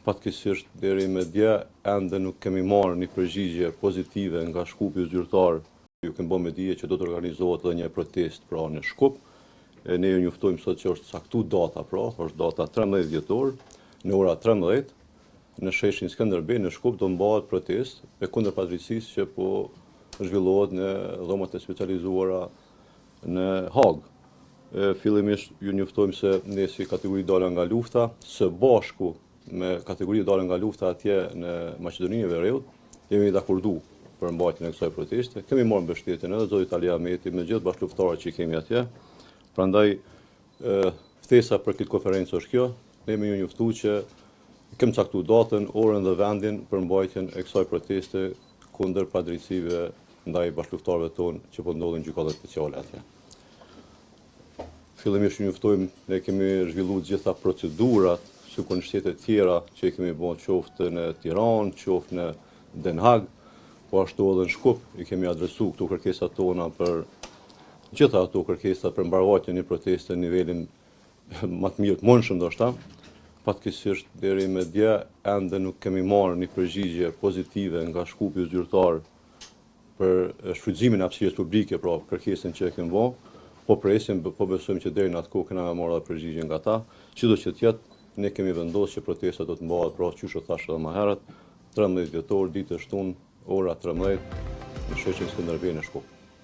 Fatkeqësisht deri me dje ende nuk kemi marrë një përgjigje pozitive nga Shkupi zyrtar. Ju kemi bërë me dije që do të organizohet edhe një protestë pra në Shkup. Ne ju njoftojmë sot që është caktuar data, pra është data 13 dhjetor në ora 13 në sheshin Skënderbej në Shkup do mbahet protestë e kundër padrejtisë që po zhvillohet në dhomat e specializuara në Hag. Fillimisht ju njoftojmë se ne si kategori dala nga lufta, së bashku me kategori dalë nga lufta atje në Maqedoninë e Veriut, jemi dakordu për mbajtjen e kësaj proteste. Kemi marrë mbështetjen edhe zoti Tali Ahmeti me gjithë bashkëluftarët që kemi atje. Prandaj ftesa për këtë konferencë është kjo. Ne jemi ju njoftuar që kemi caktuar datën, orën dhe vendin për mbajtjen e kësaj proteste kundër padrejtësive ndaj bashkëluftarëve tonë që po ndodhin gjykatat speciale atje. Fillimisht ju njoftojmë, ne kemi zhvilluar gjitha procedurat sikur në shtete tjera që kemi bërë qoftë në Tiranë, qoftë në Den Haag, po ashtu edhe në Shkup i kemi adresuar këto kërkesat tona për gjitha ato kërkesa për mbarojtjen e protestës në nivelin më të mirë të mundshëm ndoshta. Fatkeqësisht deri me dje ende nuk kemi marrë një përgjigje pozitive nga Shkupi zyrtar për shfrytëzimin e hapësirës publike, pra kërkesën që e kemi bërë, po presim, po besojmë që deri në atë kohë kena marrë edhe përgjigje nga ta, çdo që të jetë. Ne kemi vendosur që protesta do të mbahet pra çysh u thash edhe më herët, 13 dhjetor, ditë e shtunë, ora 13 në sheshin Skënderbej në Shkup.